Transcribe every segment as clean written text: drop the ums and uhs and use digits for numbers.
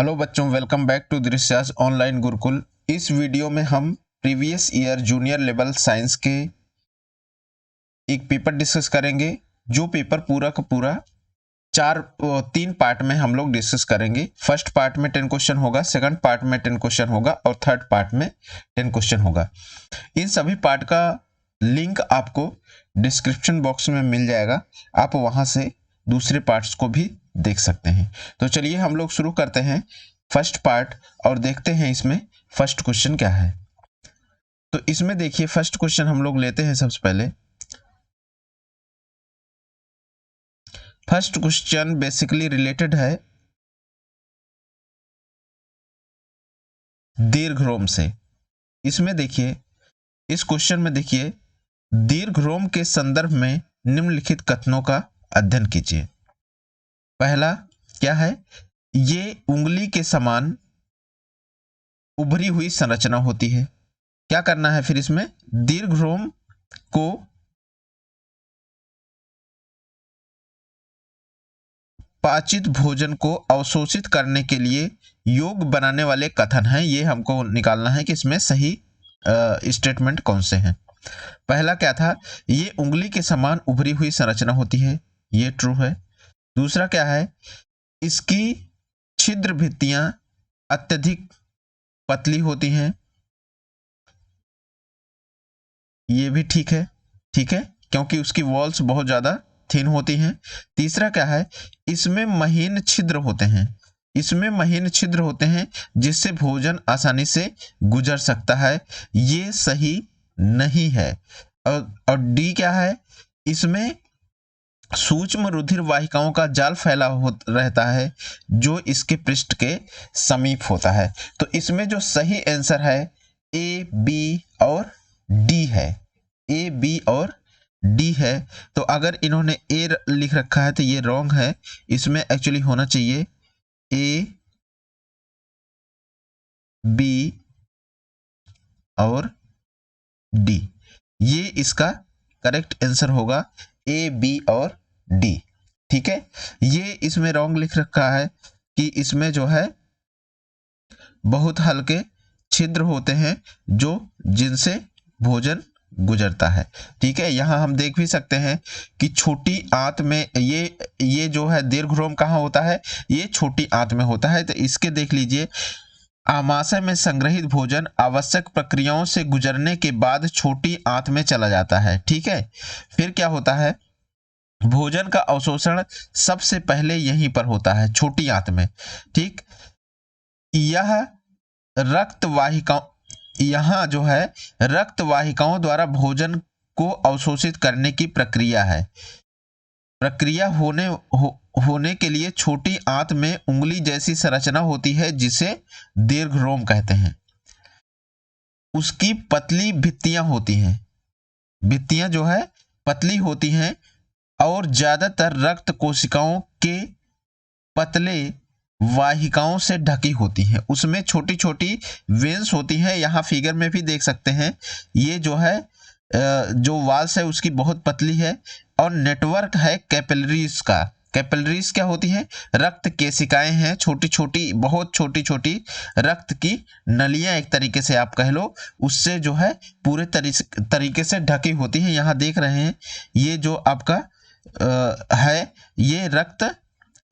Hello बच्चों, welcome back to Drishyas online Gurukul. इस video में हम previous year junior level science के एक पेपर डिस्कस करेंगे। जो पेपर पूरा का पूरा तीन पार्ट में हम लोग डिस्कस करेंगे। फर्स्ट पार्ट में 10 क्वेश्चन होगा, सेकंड पार्ट में 10 क्वेश्चन होगा और थर्ड पार्ट में 10 क्वेश्चन होगा। इन सभी पार्ट का लिंक आपको डिस्क्रिप्शन बॉक्स में मिल जाएगा, आप वहां से दूसरे पार्ट्स को भी देख सकते हैं। तो चलिए हम लोग शुरू करते हैं फर्स्ट पार्ट और देखते हैं इसमें फर्स्ट क्वेश्चन क्या है। तो इसमें देखिए फर्स्ट क्वेश्चन हम लोग लेते हैं। सबसे पहले फर्स्ट क्वेश्चन बेसिकली रिलेटेड है दीर्घरोम से। इसमें देखिए, इस क्वेश्चन में देखिए, दीर्घरोम के संदर्भ में निम्नलिखित कथनों का अध्ययन कीजिए। पहला क्या है, ये उंगली के समान उभरी हुई संरचना होती है। क्या करना है फिर इसमें, दीर्घरोम को पाचित भोजन को अवशोषित करने के लिए योग्य बनाने वाले कथन हैं। ये हमको निकालना है कि इसमें सही स्टेटमेंट कौन से हैं। पहला क्या था, ये उंगली के समान उभरी हुई संरचना होती है, ये ट्रू है। दूसरा क्या है, इसकी छिद्र भित्तियां अत्यधिक पतली होती हैं, ये भी ठीक है, क्योंकि उसकी वॉल्स बहुत ज्यादा थिन होती हैं। तीसरा क्या है, इसमें महीन छिद्र होते हैं, जिससे भोजन आसानी से गुजर सकता है, ये सही नहीं है। और डी क्या है, इसमें सूक्ष्म रुधिर वाहिकाओं का जाल फैला रहता है जो इसके पृष्ठ के समीप होता है। तो इसमें जो सही आंसर है ए, बी और डी है। ए, बी और डी है। तो अगर इन्होंने ए लिख रखा है तो ये रॉन्ग है। इसमें एक्चुअली होना चाहिए ए, बी और डी। ये इसका करेक्ट आंसर होगा, ए, बी और डी। ठीक है, ये इसमें रॉन्ग लिख रखा है कि इसमें जो है बहुत हल्के छिद्र होते हैं जो जिनसे भोजन गुजरता है। ठीक है, यहाँ हम देख भी सकते हैं कि छोटी आंत में ये जो है दीर्घरोम कहाँ होता है, ये छोटी आंत में होता है। तो इसके देख लीजिए, आमाशय में संग्रहित भोजन आवश्यक प्रक्रियाओं से गुजरने के बाद छोटी आंत में चला जाता है। ठीक है, फिर क्या होता है, भोजन का अवशोषण सबसे पहले यहीं पर होता है, छोटी आंत में। ठीक, यह रक्त वाहिकाओं यहाँ जो है रक्त वाहिकाओं द्वारा भोजन को अवशोषित करने की प्रक्रिया है। प्रक्रिया होने के लिए छोटी आंत में उंगली जैसी संरचना होती है जिसे दीर्घरोम कहते हैं। उसकी पतली भित्तियां होती हैं, भित्तियां जो है पतली होती हैं और ज्यादातर रक्त कोशिकाओं के पतले वाहिकाओं से ढकी होती हैं। उसमें छोटी छोटी वेन्स होती हैं, यहाँ फिगर में भी देख सकते हैं। ये जो है जो वाल्स है उसकी बहुत पतली है और नेटवर्क है कैपिलरीज का। कैपिलरीज क्या होती है, रक्त केशिकाएं हैं, छोटी छोटी, बहुत छोटी छोटी रक्त की नलियां एक तरीके से आप कह लो, उससे जो है पूरे तरीके से ढकी होती है। यहाँ देख रहे हैं ये जो आपका है, ये रक्त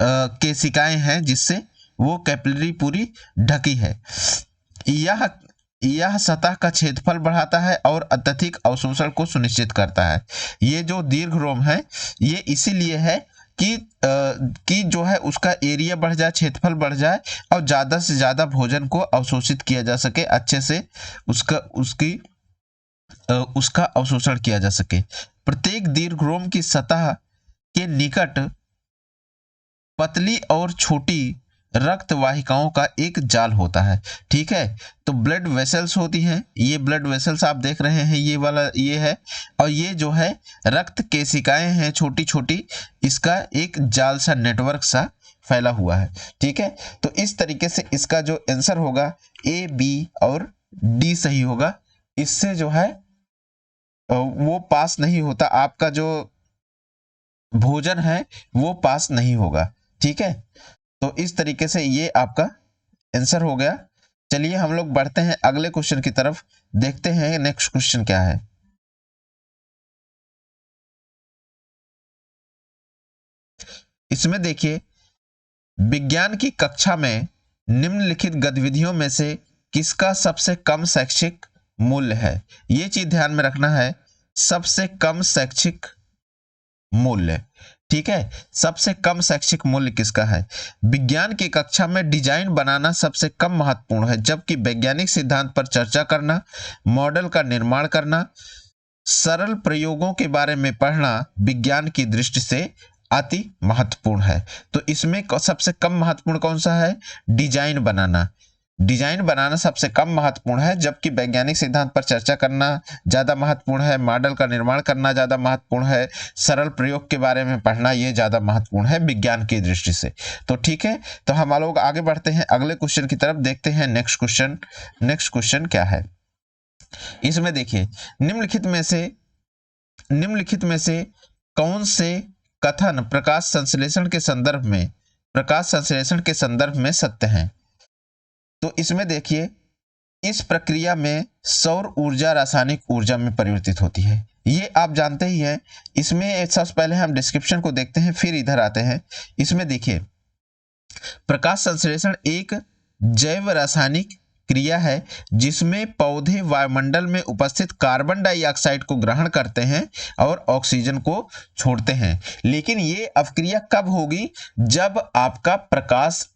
केशिकाएं हैं जिससे वो कैपिलरी पूरी ढकी है। यह सतह का क्षेत्रफल बढ़ाता है और अत्यधिक अवशोषण को सुनिश्चित करता है। ये जो दीर्घरोम है ये इसीलिए है कि जो है उसका एरिया बढ़ जाए, क्षेत्रफल बढ़ जाए और ज़्यादा से ज़्यादा भोजन को अवशोषित किया जा सके, अच्छे से उसका अवशोषण किया जा सके। प्रत्येक दीर्घरोम की सतह के निकट पतली और छोटी रक्त वाहिकाओं का एक जाल होता है। ठीक है, तो ब्लड वेसल्स होती हैं, ये ब्लड वेसल्स आप देख रहे हैं, ये वाला ये है, और ये जो है रक्त केशिकाएं हैं छोटी छोटी, इसका एक जाल सा, नेटवर्क सा फैला हुआ है। ठीक है, तो इस तरीके से इसका जो आंसर होगा ए, बी और डी सही होगा। इससे जो है वो पास नहीं होता, आपका जो भोजन है वो पास नहीं होगा। ठीक है, तो इस तरीके से ये आपका आंसर हो गया। चलिए हम लोग बढ़ते हैं अगले क्वेश्चन की तरफ, देखते हैं नेक्स्ट क्वेश्चन क्या है। इसमें देखिए, विज्ञान की कक्षा में निम्नलिखित गतिविधियों में से किसका सबसे कम शैक्षिक मूल्य है? ये चीज ध्यान में रखना है, सबसे कम शैक्षिक मूल्य। ठीक है, सबसे कम शैक्षिक मूल्य किसका है? विज्ञान की कक्षा में डिजाइन बनाना सबसे कम महत्वपूर्ण है, जबकि वैज्ञानिक सिद्धांत पर चर्चा करना, मॉडल का निर्माण करना, सरल प्रयोगों के बारे में पढ़ना विज्ञान की दृष्टि से अति महत्वपूर्ण है। तो इसमें सबसे कम महत्वपूर्ण कौन सा है? डिजाइन बनाना। डिजाइन बनाना सबसे कम महत्वपूर्ण है, जबकि वैज्ञानिक सिद्धांत पर चर्चा करना ज्यादा महत्वपूर्ण है, मॉडल का निर्माण करना ज्यादा महत्वपूर्ण है, सरल प्रयोग के बारे में पढ़ना ये ज्यादा महत्वपूर्ण है विज्ञान की दृष्टि से। तो ठीक है, तो हम लोग आगे बढ़ते हैं अगले क्वेश्चन की तरफ, देखते हैं नेक्स्ट क्वेश्चन। नेक्स्ट क्वेश्चन क्या है? इसमें देखिए, निम्नलिखित में से कौन से कथन प्रकाश संश्लेषण के संदर्भ में सत्य हैं? तो इसमें देखिए, इस प्रक्रिया में सौर ऊर्जा रासायनिक ऊर्जा में परिवर्तित होती है, ये आप जानते ही हैं। इसमें सबसे पहले हम डिस्क्रिप्शन को देखते हैं, फिर इधर आते हैं। इसमें देखिए, प्रकाश संश्लेषण एक जैव रासायनिक क्रिया है जिसमें पौधे वायुमंडल में उपस्थित कार्बन डाइऑक्साइड को ग्रहण करते हैं और ऑक्सीजन को छोड़ते हैं। लेकिन ये अवक्रिया कब होगी? जब आपका प्रकाश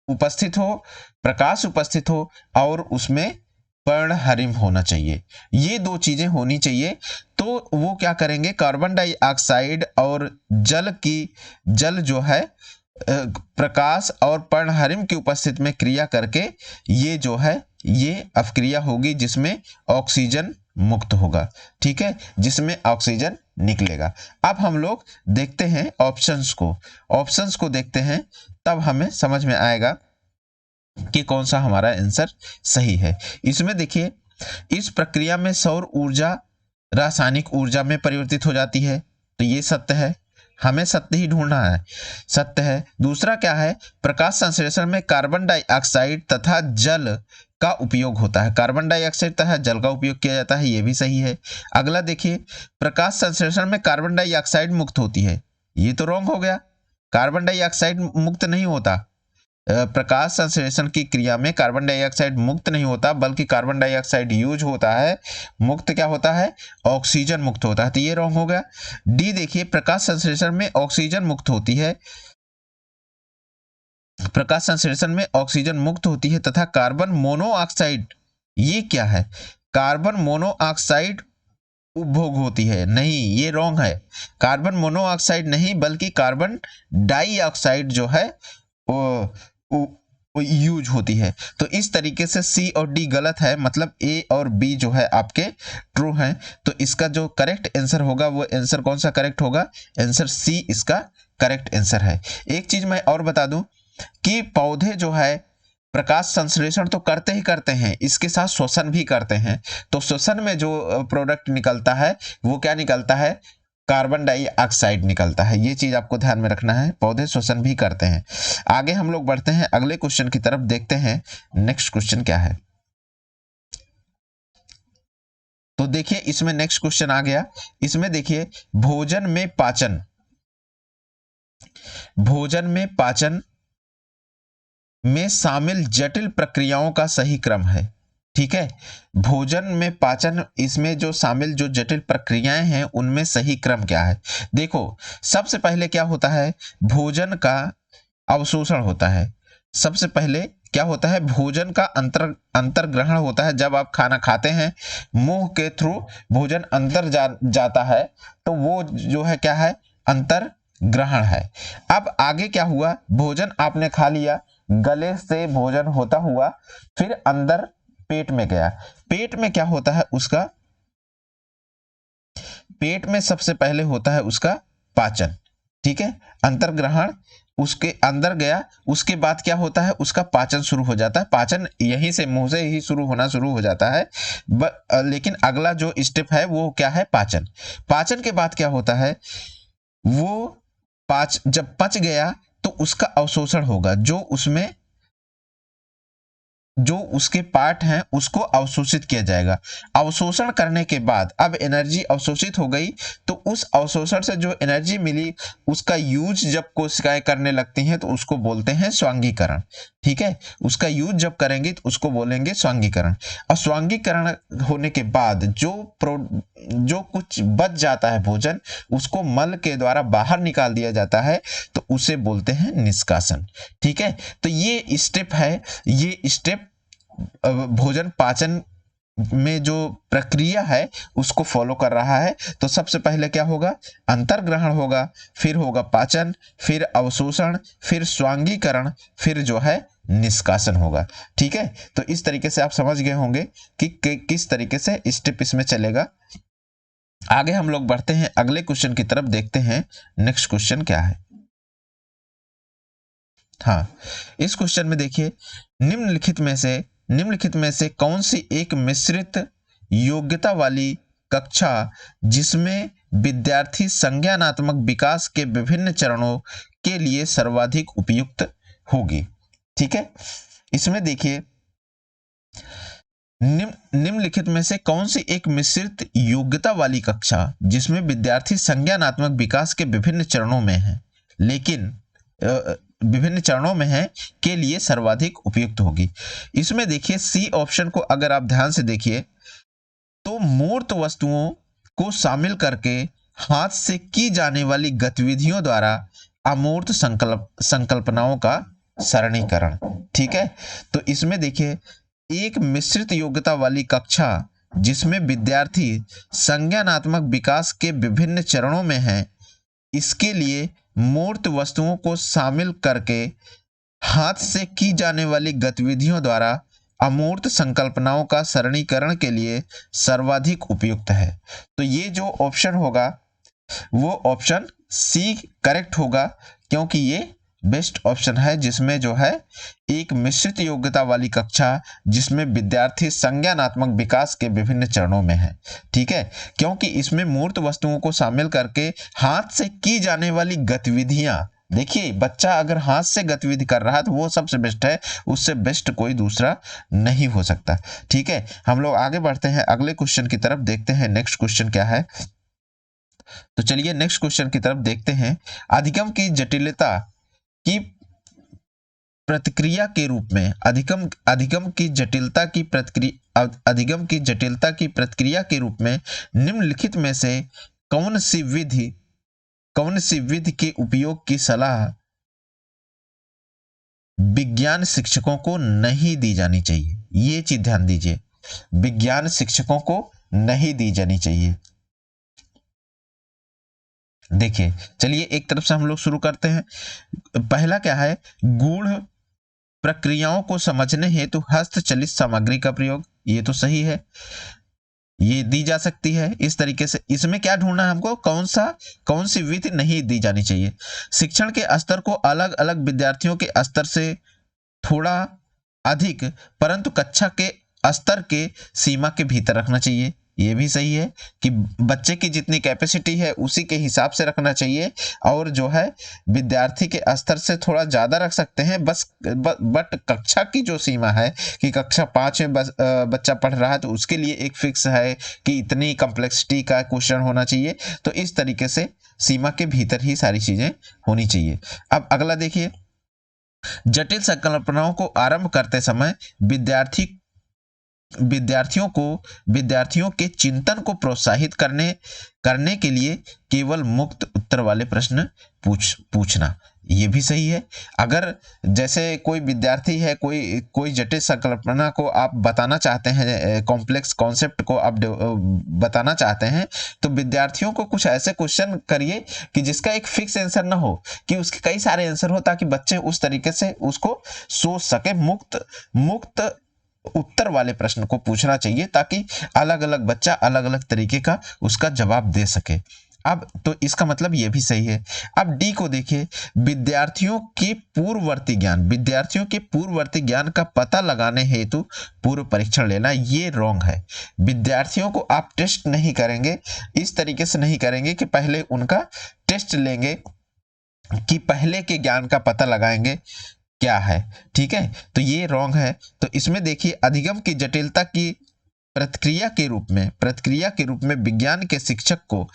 उपस्थित हो और उसमें पर्णहरिम होना चाहिए, ये दो चीजें होनी चाहिए। तो वो क्या करेंगे, कार्बन डाइऑक्साइड और जल जो है प्रकाश और पर्णहरिम की उपस्थिति में क्रिया करके ये जो है ये अवक्रिया होगी जिसमें ऑक्सीजन मुक्त होगा। ठीक है, जिसमें ऑक्सीजन निकलेगा। अब हम लोग देखते हैं ऑप्शंस को देखते हैं, तब हमें समझ में आएगा कि कौन सा हमारा आंसर सही है। इसमें देखिए, इस प्रक्रिया में सौर ऊर्जा रासायनिक ऊर्जा में परिवर्तित हो जाती है, तो ये सत्य है, हमें सत्य ही ढूंढना है, सत्य है। दूसरा क्या है, प्रकाश संश्लेषण में कार्बन डाइऑक्साइड तथा जल का उपयोग होता है, कार्बन डाइऑक्साइड तथा जल का उपयोग किया जाता है, ये भी सही है। अगला देखिए, प्रकाश संश्लेषण में कार्बन डाइऑक्साइड मुक्त होती है, ये तो रॉन्ग हो गया, कार्बन डाइऑक्साइड मुक्त नहीं होता। प्रकाश संश्लेषण की क्रिया में कार्बन डाइऑक्साइड मुक्त नहीं होता, बल्कि कार्बन डाइऑक्साइड यूज होता है, मुक्त क्या होता है? ऑक्सीजन मुक्त होता है, तो ये रॉन्ग हो गया। डी देखिए, प्रकाश संश्लेषण में ऑक्सीजन मुक्त होती है, प्रकाश संश्लेषण में ऑक्सीजन मुक्त होती है तथा कार्बन मोनोऑक्साइड, ये क्या है? कार्बन मोनोऑक्साइड उपभोग होती है, नहीं, ये रॉन्ग है। कार्बन मोनोऑक्साइड नहीं, बल्कि कार्बन डाइऑक्साइड जो है वो यूज होती है। तो इस तरीके से सी और डी गलत है, मतलब ए और बी जो है आपके ट्रू हैं। तो इसका जो करेक्ट आंसर होगा वो आंसर कौन सा करेक्ट होगा? आंसर सी इसका करेक्ट आंसर है। एक चीज मैं और बता दूं कि पौधे जो है प्रकाश संश्लेषण तो करते ही करते हैं, इसके साथ श्वसन भी करते हैं। तो श्वसन में जो प्रोडक्ट निकलता है वो क्या निकलता है? कार्बन डाइऑक्साइड निकलता है। ये चीज आपको ध्यान में रखना है, पौधे श्वसन भी करते हैं। आगे हम लोग बढ़ते हैं अगले क्वेश्चन की तरफ, देखते हैं नेक्स्ट क्वेश्चन क्या है। तो देखिए, इसमें नेक्स्ट क्वेश्चन आ गया। इसमें देखिए, भोजन में पाचन में शामिल जटिल प्रक्रियाओं का सही क्रम है। ठीक है, भोजन में पाचन, इसमें जो शामिल जो जटिल प्रक्रियाएं हैं उनमें सही क्रम क्या है? देखो, सबसे पहले क्या होता है? भोजन का अवशोषण होता है। सबसे पहले क्या होता है? भोजन का अंतर्ग्रहण होता है। जब आप खाना खाते हैं, मुंह के थ्रू भोजन अंदर जाता है, तो वो जो है क्या है? अंतर ग्रहण है। अब आगे क्या हुआ? भोजन आपने खा लिया, गले से भोजन होता हुआ फिर अंदर पेट में गया। पेट में क्या होता है उसका? पेट में सबसे पहले होता है उसका पाचन। ठीक है, अंतर्ग्रहण उसके अंदर गया, उसके बाद क्या होता है? उसका पाचन शुरू हो जाता है। पाचन यहीं से, मुंह से ही शुरू हो जाता है। लेकिन अगला जो स्टेप है वो क्या है? पाचन। पाचन के बाद क्या होता है? वो जब पच गया तो उसका अवशोषण होगा, जो उसमें जो उसके पार्ट हैं उसको अवशोषित किया जाएगा। अवशोषण करने के बाद अब एनर्जी अवशोषित हो गई, तो उस अवशोषण से जो एनर्जी मिली उसका यूज जब कोशिकाएं करने लगती हैं तो उसको बोलते हैं स्वांगीकरण। ठीक है, उसका यूज जब करेंगे तो उसको बोलेंगे स्वांगीकरण। और स्वांगीकरण होने के बाद जो कुछ बच जाता है भोजन, उसको मल के द्वारा बाहर निकाल दिया जाता है, तो उसे बोलते हैं निष्कासन। ठीक है, तो ये स्टेप है, ये स्टेप भोजन पाचन में जो प्रक्रिया है उसको फॉलो कर रहा है। तो सबसे पहले क्या होगा, अंतर्ग्रहण होगा, फिर होगा पाचन, फिर अवशोषण, फिर स्वांगीकरण, फिर जो है निष्कासन होगा। ठीक है, तो इस तरीके से आप समझ गए होंगे कि किस तरीके से स्टेप इसमें चलेगा। आगे हम लोग बढ़ते हैं अगले क्वेश्चन की तरफ, देखते हैं नेक्स्ट क्वेश्चन क्या है। हाँ, इस क्वेश्चन में देखिए, निम्नलिखित में से कौन सी एक मिश्रित योग्यता वाली कक्षा जिसमें विद्यार्थी संज्ञानात्मक विकास के विभिन्न चरणों के लिए सर्वाधिक उपयुक्त होगी। ठीक है, इसमें देखिए, निम्नलिखित में से कौन सी एक मिश्रित योग्यता वाली कक्षा जिसमें विद्यार्थी संज्ञानात्मक विकास के विभिन्न चरणों में है, लेकिन विभिन्न चरणों में है के लिए सर्वाधिक उपयुक्त होगी। इसमें देखिए सी ऑप्शन को अगर आप ध्यान से देखिए तो मूर्त वस्तुओं को शामिल करके हाथ से की जाने वाली गतिविधियों द्वारा अमूर्त संकल्पनाओं का सरणीकरण। ठीक है, तो इसमें देखिए एक मिश्रित योग्यता वाली कक्षा जिसमें विद्यार्थी संज्ञानात्मक विकास के विभिन्न चरणों में है, इसके लिए मूर्त वस्तुओं को शामिल करके हाथ से की जाने वाली गतिविधियों द्वारा अमूर्त संकल्पनाओं का सरणीकरण के लिए सर्वाधिक उपयुक्त है। तो ये जो ऑप्शन होगा वो ऑप्शन सी करेक्ट होगा, क्योंकि ये बेस्ट ऑप्शन है जिसमें जो है एक मिश्रित योग्यता वाली कक्षा जिसमें विद्यार्थी संज्ञानात्मक विकास के विभिन्न चरणों में है। ठीक है, क्योंकि इसमें मूर्त वस्तुओं को शामिल करके हाथ से की जाने वाली गतिविधियां, देखिए बच्चा अगर हाथ से गतिविधि कर रहा है तो वो सबसे बेस्ट है, उससे बेस्ट कोई दूसरा नहीं हो सकता। ठीक है, हम लोग आगे बढ़ते हैं अगले क्वेश्चन की तरफ, देखते हैं नेक्स्ट क्वेश्चन क्या है। तो चलिए नेक्स्ट क्वेश्चन की तरफ देखते हैं। अधिगम की जटिलता की प्रतिक्रिया के रूप में अधिगम की जटिलता की प्रतिक्रिया के रूप में निम्नलिखित में से कौन सी विधि के उपयोग की सलाह विज्ञान शिक्षकों को नहीं दी जानी चाहिए। ये चीज ध्यान दीजिए, विज्ञान शिक्षकों को नहीं दी जानी चाहिए। देखिए चलिए एक तरफ से हम लोग शुरू करते हैं। पहला क्या है, गूढ़ प्रक्रियाओं को समझने हेतु हस्तचलित सामग्री का प्रयोग। ये तो सही है, ये दी जा सकती है इस तरीके से। इसमें क्या ढूंढना है हमको, कौन सी विधि नहीं दी जानी चाहिए। शिक्षण के स्तर को अलग अलग विद्यार्थियों के स्तर से थोड़ा अधिक परंतु कक्षा के स्तर के सीमा के भीतर रखना चाहिए। ये भी सही है कि बच्चे की जितनी कैपेसिटी है उसी के हिसाब से रखना चाहिए, और जो है विद्यार्थी के स्तर से थोड़ा ज़्यादा रख सकते हैं बट कक्षा की जो सीमा है कि कक्षा 5 में बच्चा पढ़ रहा है तो उसके लिए एक फिक्स है कि इतनी कम्प्लेक्सिटी का क्वेश्चन होना चाहिए। तो इस तरीके से सीमा के भीतर ही सारी चीज़ें होनी चाहिए। अब अगला देखिए, जटिल संकल्पनाओं को आरंभ करते समय विद्यार्थियों के चिंतन को प्रोत्साहित करने के लिए केवल मुक्त उत्तर वाले प्रश्न पूछना। ये भी सही है। अगर जैसे कोई विद्यार्थी है, कोई जटिल संकल्पना को आप बताना चाहते हैं, कॉम्प्लेक्स कॉन्सेप्ट को आप बताना चाहते हैं, तो विद्यार्थियों को कुछ ऐसे क्वेश्चन करिए कि जिसका एक फिक्स आंसर ना हो, कि उसके कई सारे आंसर हो, ताकि बच्चे उस तरीके से उसको सोच सके। मुक्त उत्तर वाले प्रश्न को पूछना चाहिए ताकि अलग अलग बच्चा अलग अलग तरीके का उसका जवाब दे सके। अब तो इसका मतलब ये भी सही है। अब डी को देखिए, विद्यार्थियों के पूर्ववर्ती ज्ञान का पता लगाने हेतु पूर्व परीक्षण लेना, ये रॉन्ग है। विद्यार्थियों को आप टेस्ट नहीं करेंगे, इस तरीके से नहीं करेंगे कि पहले उनका टेस्ट लेंगे, कि पहले के ज्ञान का पता लगाएंगे। क्या है। ठीक है, तो ये रॉन्ग है। तो इसमें देखिए, अधिगम की जटिलता की प्रतिक्रिया के रूप में विज्ञान के शिक्षक को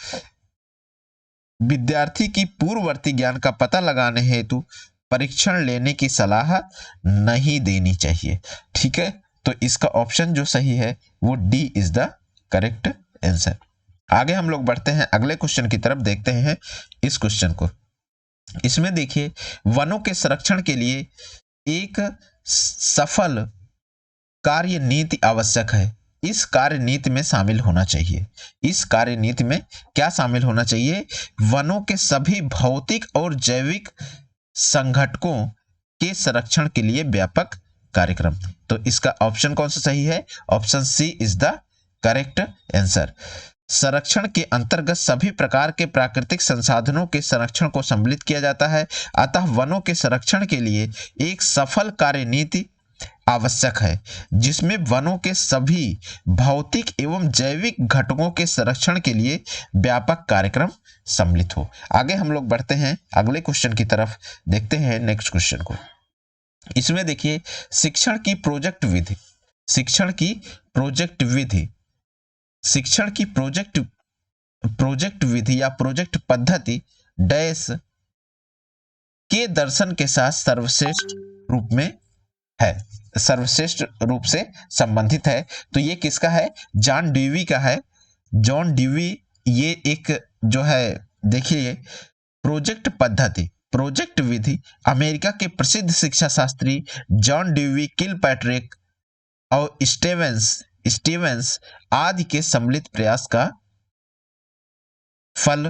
विद्यार्थी की पूर्ववर्ती ज्ञान का पता लगाने हेतु परीक्षण लेने की सलाह नहीं देनी चाहिए। ठीक है, तो इसका ऑप्शन जो सही है वो D is the correct answer. आगे हम लोग बढ़ते हैं अगले क्वेश्चन की तरफ, देखते हैं इस क्वेश्चन को। इसमें देखिए, वनों के संरक्षण के लिए एक सफल कार्य नीति आवश्यक है। इस कार्य नीति में शामिल होना चाहिए। इस कार्य नीति में क्या शामिल होना चाहिए? वनों के सभी भौतिक और जैविक संघटकों के संरक्षण के लिए व्यापक कार्यक्रम। तो इसका ऑप्शन कौन सा सही है? Option C is the correct answer. संरक्षण के अंतर्गत सभी प्रकार के प्राकृतिक संसाधनों के संरक्षण को सम्मिलित किया जाता है। अतः वनों के संरक्षण के लिए एक सफल कार्य नीति आवश्यक है, जिसमें वनों के सभी भौतिक एवं जैविक घटकों के संरक्षण के लिए व्यापक कार्यक्रम सम्मिलित हो। आगे हम लोग बढ़ते हैं अगले क्वेश्चन की तरफ, देखते हैं नेक्स्ट क्वेश्चन को। इसमें देखिए, शिक्षण की प्रोजेक्ट विधि या प्रोजेक्ट पद्धति डैश के दर्शन के साथ सर्वश्रेष्ठ रूप से संबंधित है। तो ये किसका है? जॉन ड्यूवी का है। जॉन ड्यूवी, ये एक जो है, देखिए, प्रोजेक्ट विधि अमेरिका के प्रसिद्ध शिक्षा शास्त्री जॉन ड्यूवी किलपैट्रिक और स्टीवेंस आदि के सम्मिलित प्रयास का फल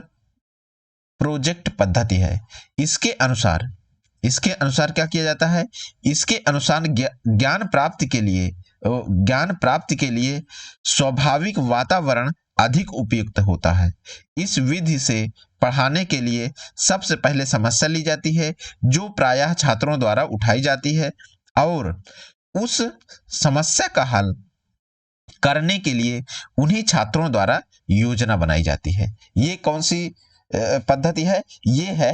प्रोजेक्ट पद्धति है। इसके अनुसार क्या किया जाता है? इसके अनुसार ज्ञान प्राप्ति के लिए स्वाभाविक वातावरण अधिक उपयुक्त होता है। इस विधि से पढ़ाने के लिए सबसे पहले समस्या ली जाती है, जो प्रायः छात्रों द्वारा उठाई जाती है, और उस समस्या का हल करने के लिए उन्हीं छात्रों द्वारा योजना बनाई जाती है। ये कौन सी पद्धति है? ये है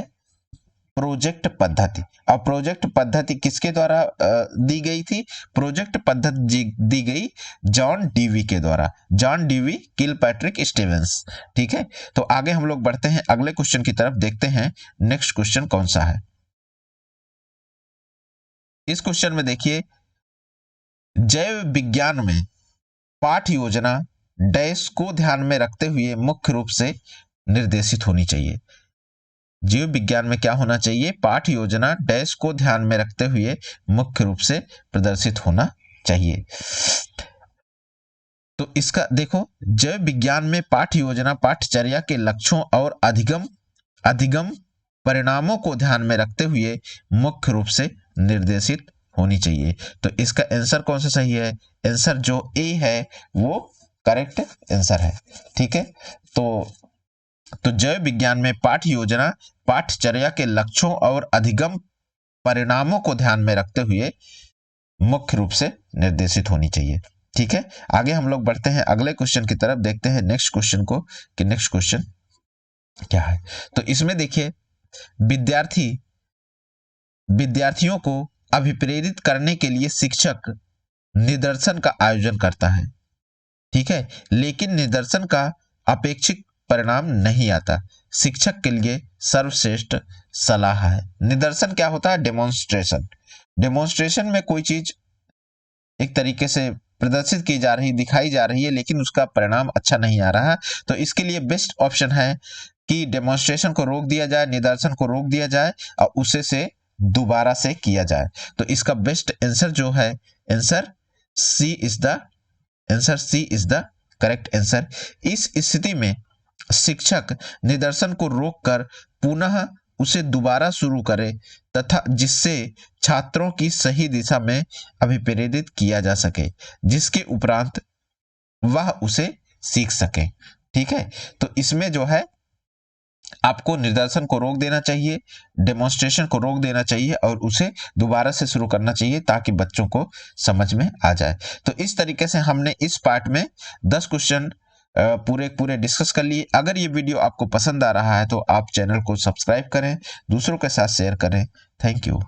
प्रोजेक्ट पद्धति। और प्रोजेक्ट पद्धति किसके द्वारा दी गई थी? प्रोजेक्ट पद्धति दी गई जॉन ड्यूवी के द्वारा, जॉन ड्यूवी किलपैट्रिक स्टीवेंस। ठीक है, तो आगे हम लोग बढ़ते हैं अगले क्वेश्चन की तरफ, देखते हैं नेक्स्ट क्वेश्चन कौन सा है। इस क्वेश्चन में देखिए, जैव विज्ञान में पाठ योजना डैश को ध्यान में रखते हुए मुख्य रूप से निर्देशित होनी चाहिए। जीव विज्ञान में क्या होना चाहिए? पाठ योजना डैश को ध्यान में रखते हुए मुख्य रूप से प्रदर्शित होना चाहिए। तो इसका देखो, जैव विज्ञान में पाठ योजना पाठचर्या के लक्ष्यों और अधिगम परिणामों को ध्यान में रखते हुए मुख्य रूप से निर्देशित होनी चाहिए। तो इसका आंसर कौन सा सही है? आंसर जो ए है वो करेक्ट आंसर है। ठीक है, तो जैव विज्ञान में पाठ योजना पाठचर्या के लक्ष्यों और अधिगम परिणामों को ध्यान में रखते हुए मुख्य रूप से निर्देशित होनी चाहिए। ठीक है, आगे हम लोग बढ़ते हैं अगले क्वेश्चन की तरफ, देखते हैं नेक्स्ट क्वेश्चन को कि नेक्स्ट क्वेश्चन क्या है। तो इसमें देखिए, विद्यार्थियों को अभिप्रेरित करने के लिए शिक्षक निदर्शन का आयोजन करता है। ठीक है, लेकिन निदर्शन का अपेक्षित परिणाम नहीं आता। शिक्षक के लिए सर्वश्रेष्ठ सलाह है। निदर्शन क्या होता है? डेमोन्स्ट्रेशन में कोई चीज एक तरीके से प्रदर्शित की जा रही, दिखाई जा रही है, लेकिन उसका परिणाम अच्छा नहीं आ रहा, तो इसके लिए बेस्ट ऑप्शन है कि डेमोन्स्ट्रेशन को रोक दिया जाए, निदर्शन को रोक दिया जाए और उसे से दोबारा से किया जाए। तो इसका बेस्ट आंसर जो है, answer C is the correct answer. इस स्थिति में शिक्षक निदर्शन को रोककर पुनः उसे दोबारा शुरू करे तथा जिससे छात्रों की सही दिशा में अभिप्रेरित किया जा सके, जिसके उपरांत वह उसे सीख सके। ठीक है, तो इसमें जो है आपको निदर्शन को रोक देना चाहिए, डेमोन्स्ट्रेशन को रोक देना चाहिए और उसे दोबारा से शुरू करना चाहिए ताकि बच्चों को समझ में आ जाए। तो इस तरीके से हमने इस पार्ट में 10 क्वेश्चन पूरे डिस्कस कर लिए। अगर ये वीडियो आपको पसंद आ रहा है तो आप चैनल को सब्सक्राइब करें, दूसरों के साथ शेयर करें। Thank you.